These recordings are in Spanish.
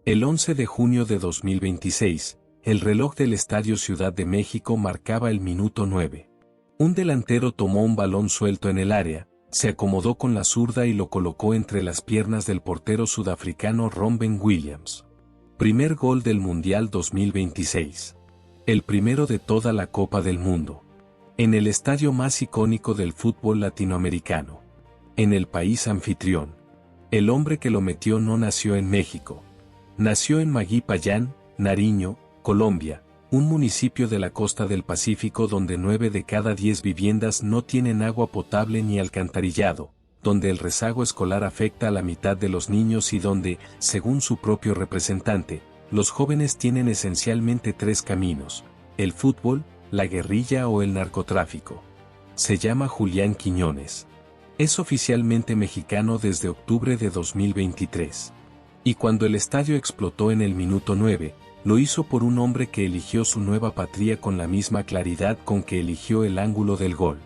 El 11 de junio de 2026, el reloj del Estadio Ciudad de México marcaba el minuto 9. Un delantero tomó un balón suelto en el área, se acomodó con la zurda y lo colocó entre las piernas del portero sudafricano Ronwen Williams. Primer gol del Mundial 2026. El primero de toda la Copa del Mundo. En el estadio más icónico del fútbol latinoamericano. En el país anfitrión. El hombre que lo metió no nació en México. Nació en Maguipayán, Nariño, Colombia, un municipio de la costa del Pacífico donde 9 de cada 10 viviendas no tienen agua potable ni alcantarillado, donde el rezago escolar afecta a la mitad de los niños y donde, según su propio representante, los jóvenes tienen esencialmente 3 caminos: el fútbol, la guerrilla o el narcotráfico. Se llama Julián Quiñones. Es oficialmente mexicano desde octubre de 2023. Y cuando el estadio explotó en el minuto 9, lo hizo por un hombre que eligió su nueva patria con la misma claridad con que eligió el ángulo del gol.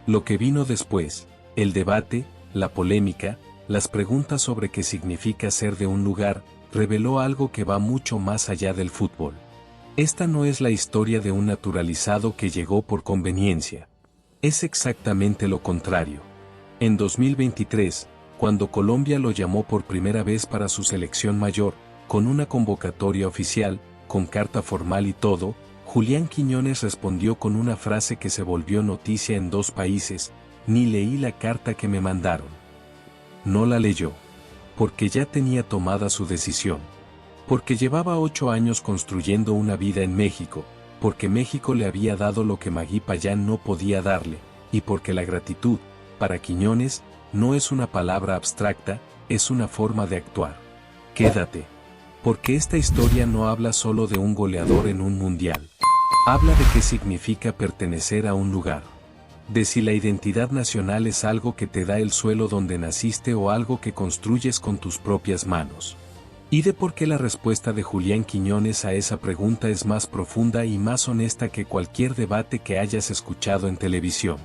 Lo que vino después, el debate, la polémica, las preguntas sobre qué significa ser de un lugar, reveló algo que va mucho más allá del fútbol. Esta no es la historia de un naturalizado que llegó por conveniencia. Es exactamente lo contrario. En 2023, cuando Colombia lo llamó por primera vez para su selección mayor, con una convocatoria oficial, con carta formal y todo, Julián Quiñones respondió con una frase que se volvió noticia en 2 países: ni leí la carta que me mandaron. No la leyó. Porque ya tenía tomada su decisión. Porque llevaba 8 años construyendo una vida en México, porque México le había dado lo que Maguipayán no podía darle, y porque la gratitud, para Quiñones, no es una palabra abstracta, es una forma de actuar. Quédate. Porque esta historia no habla solo de un goleador en un mundial. Habla de qué significa pertenecer a un lugar. De si la identidad nacional es algo que te da el suelo donde naciste o algo que construyes con tus propias manos. Y de por qué la respuesta de Julián Quiñones a esa pregunta es más profunda y más honesta que cualquier debate que hayas escuchado en televisión.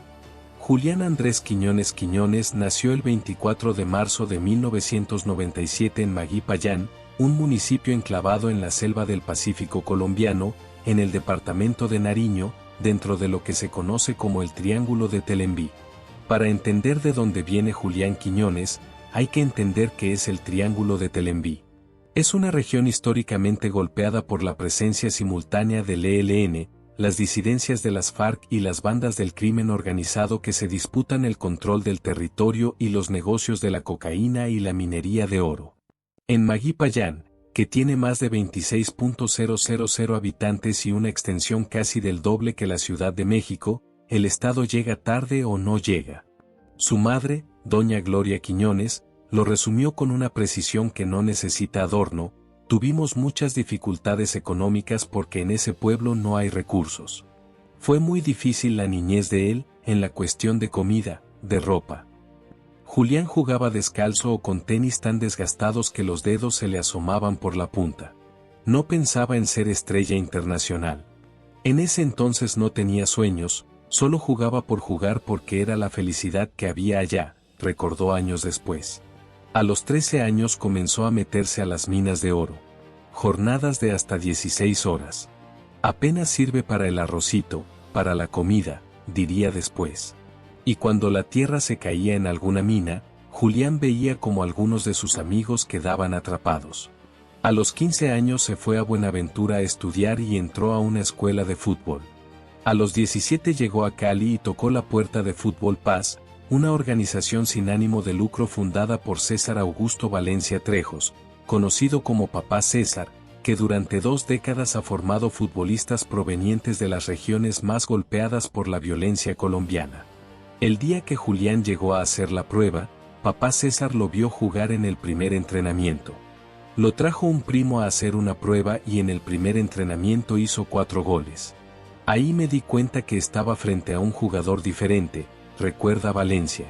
Julián Andrés Quiñones Quiñones nació el 24 de marzo de 1997 en Maguipayán, un municipio enclavado en la selva del Pacífico colombiano, en el departamento de Nariño, dentro de lo que se conoce como el Triángulo de Telembí. Para entender de dónde viene Julián Quiñones, hay que entender qué es el Triángulo de Telembí. Es una región históricamente golpeada por la presencia simultánea del ELN, las disidencias de las FARC y las bandas del crimen organizado que se disputan el control del territorio y los negocios de la cocaína y la minería de oro. En Maguipayán, que tiene más de 26.000 habitantes y una extensión casi del doble que la Ciudad de México, el Estado llega tarde o no llega. Su madre, doña Gloria Quiñones, lo resumió con una precisión que no necesita adorno: tuvimos muchas dificultades económicas porque en ese pueblo no hay recursos. Fue muy difícil la niñez de él, en la cuestión de comida, de ropa. Julián jugaba descalzo o con tenis tan desgastados que los dedos se le asomaban por la punta. No pensaba en ser estrella internacional. En ese entonces no tenía sueños, solo jugaba por jugar porque era la felicidad que había allá, recordó años después. A los 13 años comenzó a meterse a las minas de oro. Jornadas de hasta 16 horas. Apenas sirve para el arrocito, para la comida, diría después. Y cuando la tierra se caía en alguna mina, Julián veía como algunos de sus amigos quedaban atrapados. A los 15 años se fue a Buenaventura a estudiar y entró a una escuela de fútbol. A los 17 llegó a Cali y tocó la puerta de Fútbol Paz, una organización sin ánimo de lucro fundada por César Augusto Valencia Trejos, conocido como Papá César, que durante 2 décadas ha formado futbolistas provenientes de las regiones más golpeadas por la violencia colombiana. El día que Julián llegó a hacer la prueba, Papá César lo vio jugar en el primer entrenamiento. Lo trajo un primo a hacer una prueba y en el primer entrenamiento hizo 4 goles. Ahí me di cuenta que estaba frente a un jugador diferente, recuerda Valencia.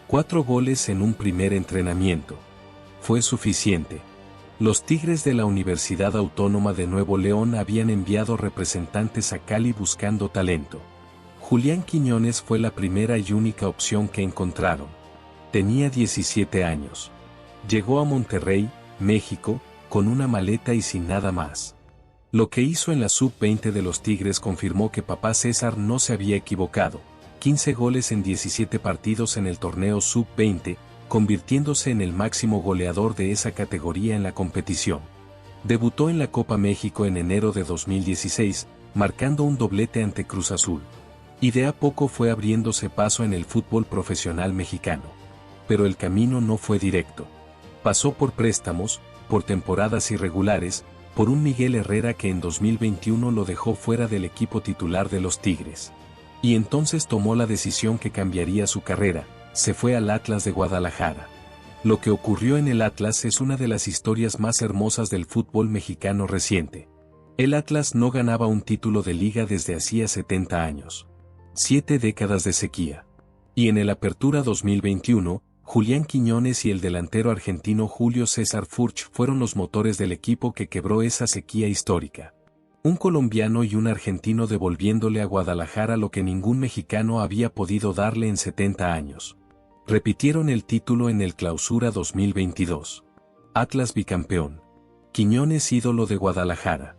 4 goles en un primer entrenamiento. Fue suficiente. Los Tigres de la Universidad Autónoma de Nuevo León habían enviado representantes a Cali buscando talento. Julián Quiñones fue la primera y única opción que encontraron. Tenía 17 años. Llegó a Monterrey, México, con una maleta y sin nada más. Lo que hizo en la sub-20 de los Tigres confirmó que papá César no se había equivocado: 15 goles en 17 partidos en el torneo sub-20, convirtiéndose en el máximo goleador de esa categoría en la competición. Debutó en la Copa México en enero de 2016, marcando un doblete ante Cruz Azul. Y de a poco fue abriéndose paso en el fútbol profesional mexicano. Pero el camino no fue directo. Pasó por préstamos, por temporadas irregulares, por un Miguel Herrera que en 2021 lo dejó fuera del equipo titular de los Tigres. Y entonces tomó la decisión que cambiaría su carrera: se fue al Atlas de Guadalajara. Lo que ocurrió en el Atlas es una de las historias más hermosas del fútbol mexicano reciente. El Atlas no ganaba un título de liga desde hacía 70 años. 7 décadas de sequía. Y en el Apertura 2021, Julián Quiñones y el delantero argentino Julio César Furch fueron los motores del equipo que quebró esa sequía histórica. Un colombiano y un argentino devolviéndole a Guadalajara lo que ningún mexicano había podido darle en 70 años. Repitieron el título en el Clausura 2022. Atlas bicampeón. Quiñones ídolo de Guadalajara.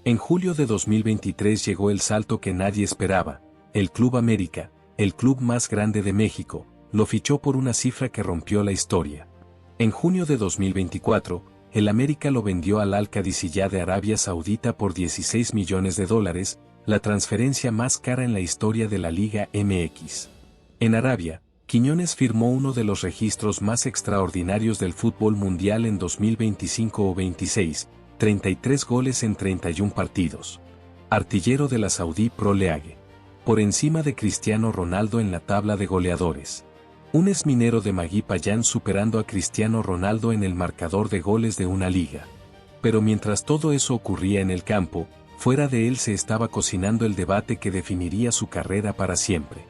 En julio de 2023 llegó el salto que nadie esperaba: el Club América, el club más grande de México, lo fichó por una cifra que rompió la historia. En junio de 2024, el América lo vendió al Al-Qadisiyah de Arabia Saudita por $16 millones, la transferencia más cara en la historia de la Liga MX. En Arabia, Quiñones firmó uno de los registros más extraordinarios del fútbol mundial en 2025 o 26, 33 goles en 31 partidos. Artillero de la Saudi Pro League. Por encima de Cristiano Ronaldo en la tabla de goleadores. Un exminero de Magui Payán superando a Cristiano Ronaldo en el marcador de goles de una liga. Pero mientras todo eso ocurría en el campo, fuera de él se estaba cocinando el debate que definiría su carrera para siempre.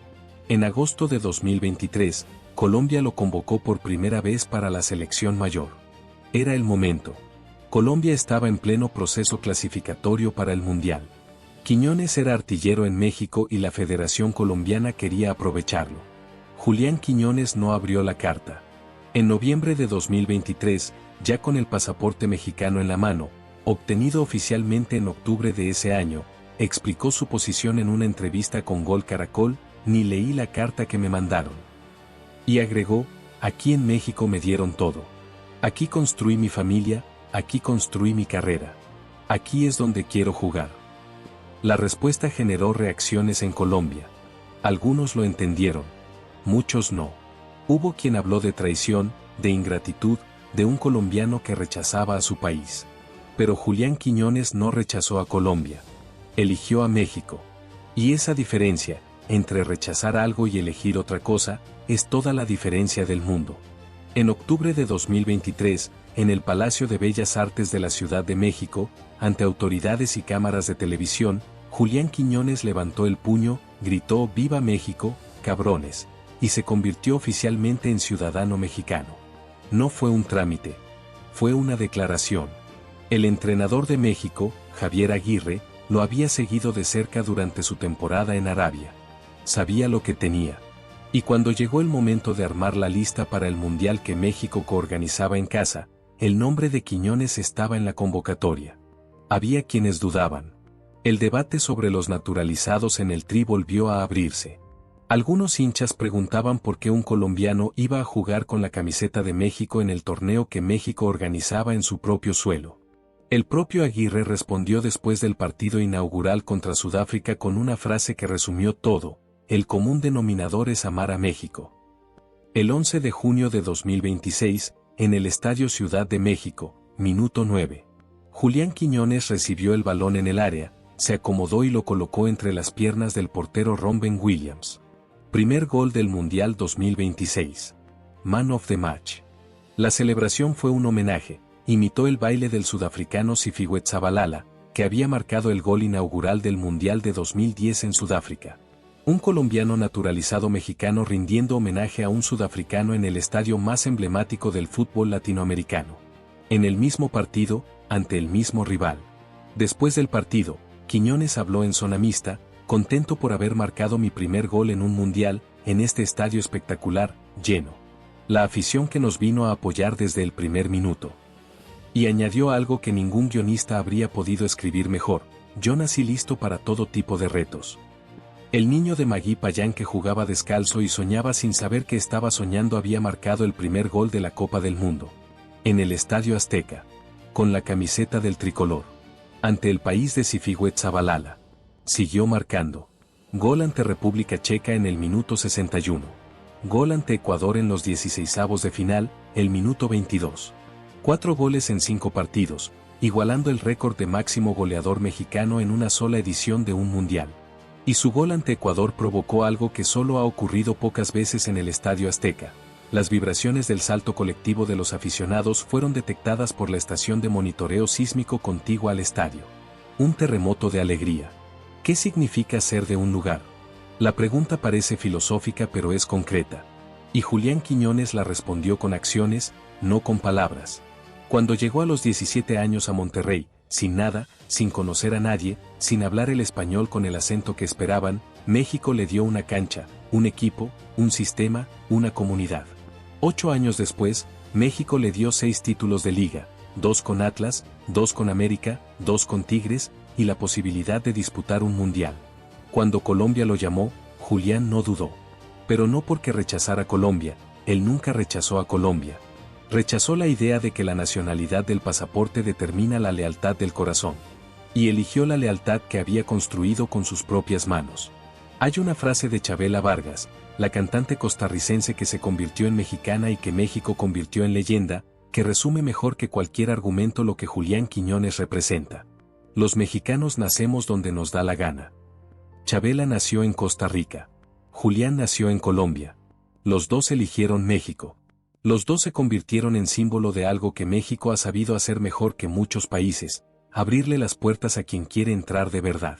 En agosto de 2023, Colombia lo convocó por primera vez para la selección mayor. Era el momento. Colombia estaba en pleno proceso clasificatorio para el Mundial. Quiñones era artillero en México y la Federación Colombiana quería aprovecharlo. Julián Quiñones no abrió la carta. En noviembre de 2023, ya con el pasaporte mexicano en la mano, obtenido oficialmente en octubre de ese año, explicó su posición en una entrevista con Gol Caracol: ni leí la carta que me mandaron. Y agregó: aquí en México me dieron todo. Aquí construí mi familia, aquí construí mi carrera. Aquí es donde quiero jugar. La respuesta generó reacciones en Colombia. Algunos lo entendieron. Muchos no. Hubo quien habló de traición, de ingratitud, de un colombiano que rechazaba a su país. Pero Julián Quiñones no rechazó a Colombia. Eligió a México. Y esa diferencia, entre rechazar algo y elegir otra cosa, es toda la diferencia del mundo. En octubre de 2023, en el Palacio de Bellas Artes de la Ciudad de México, ante autoridades y cámaras de televisión, Julián Quiñones levantó el puño, gritó: «¡Viva México, cabrones!», y se convirtió oficialmente en ciudadano mexicano. No fue un trámite. Fue una declaración. El entrenador de México, Javier Aguirre, lo había seguido de cerca durante su temporada en Arabia. Sabía lo que tenía. Y cuando llegó el momento de armar la lista para el Mundial que México coorganizaba en casa, el nombre de Quiñones estaba en la convocatoria. Había quienes dudaban. El debate sobre los naturalizados en el Tri volvió a abrirse. Algunos hinchas preguntaban por qué un colombiano iba a jugar con la camiseta de México en el torneo que México organizaba en su propio suelo. El propio Aguirre respondió después del partido inaugural contra Sudáfrica con una frase que resumió todo: el común denominador es amar a México. El 11 de junio de 2026, en el Estadio Ciudad de México, minuto 9. Julián Quiñones recibió el balón en el área, se acomodó y lo colocó entre las piernas del portero Robben Williams. Primer gol del Mundial 2026. Man of the Match. La celebración fue un homenaje, imitó el baile del sudafricano Siphiwe Tshabalala, que había marcado el gol inaugural del Mundial de 2010 en Sudáfrica. Un colombiano naturalizado mexicano rindiendo homenaje a un sudafricano en el estadio más emblemático del fútbol latinoamericano. En el mismo partido, ante el mismo rival. Después del partido, Quiñones habló en zona mixta: contento por haber marcado mi primer gol en un mundial, en este estadio espectacular, lleno. La afición que nos vino a apoyar desde el primer minuto. Y añadió algo que ningún guionista habría podido escribir mejor: yo nací listo para todo tipo de retos. El niño de Magui Payán que jugaba descalzo y soñaba sin saber que estaba soñando había marcado el primer gol de la Copa del Mundo. En el Estadio Azteca. Con la camiseta del tricolor. Ante el país de Sifigüetzabalala. Siguió marcando. Gol ante República Checa en el minuto 61. Gol ante Ecuador en los 16avos de final, el minuto 22. 4 goles en 5 partidos, igualando el récord de máximo goleador mexicano en una sola edición de un mundial. Y su gol ante Ecuador provocó algo que solo ha ocurrido pocas veces en el Estadio Azteca. Las vibraciones del salto colectivo de los aficionados fueron detectadas por la estación de monitoreo sísmico contigua al estadio. Un terremoto de alegría. ¿Qué significa ser de un lugar? La pregunta parece filosófica pero es concreta. Y Julián Quiñones la respondió con acciones, no con palabras. Cuando llegó a los 17 años a Monterrey, sin nada, sin conocer a nadie, sin hablar el español con el acento que esperaban, México le dio una cancha, un equipo, un sistema, una comunidad. 8 años después, México le dio 6 títulos de liga, 2 con Atlas, 2 con América, 2 con Tigres, y la posibilidad de disputar un mundial. Cuando Colombia lo llamó, Julián no dudó. Pero no porque rechazara Colombia, él nunca rechazó a Colombia. Rechazó la idea de que la nacionalidad del pasaporte determina la lealtad del corazón. Y eligió la lealtad que había construido con sus propias manos. Hay una frase de Chavela Vargas, la cantante costarricense que se convirtió en mexicana y que México convirtió en leyenda, que resume mejor que cualquier argumento lo que Julián Quiñones representa. Los mexicanos nacemos donde nos da la gana. Chavela nació en Costa Rica. Julián nació en Colombia. Los dos eligieron México. Los dos se convirtieron en símbolo de algo que México ha sabido hacer mejor que muchos países: abrirle las puertas a quien quiere entrar de verdad.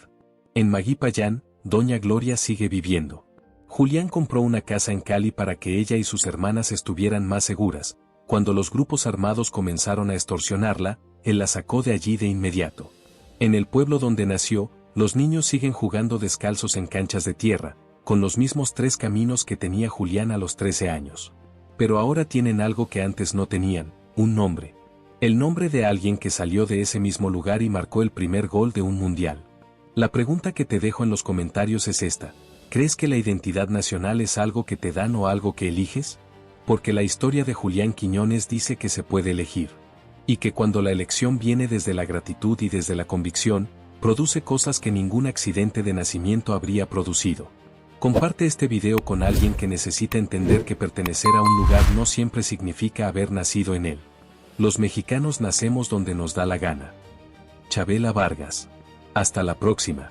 En Magui Payán, Doña Gloria sigue viviendo. Julián compró una casa en Cali para que ella y sus hermanas estuvieran más seguras. Cuando los grupos armados comenzaron a extorsionarla, él la sacó de allí de inmediato. En el pueblo donde nació, los niños siguen jugando descalzos en canchas de tierra, con los mismos 3 caminos que tenía Julián a los 13 años. Pero ahora tienen algo que antes no tenían: un nombre. El nombre de alguien que salió de ese mismo lugar y marcó el primer gol de un mundial. La pregunta que te dejo en los comentarios es esta: ¿crees que la identidad nacional es algo que te dan o algo que eliges? Porque la historia de Julián Quiñones dice que se puede elegir. Y que cuando la elección viene desde la gratitud y desde la convicción, produce cosas que ningún accidente de nacimiento habría producido. Comparte este video con alguien que necesita entender que pertenecer a un lugar no siempre significa haber nacido en él. Los mexicanos nacemos donde nos da la gana. Chavela Vargas. Hasta la próxima.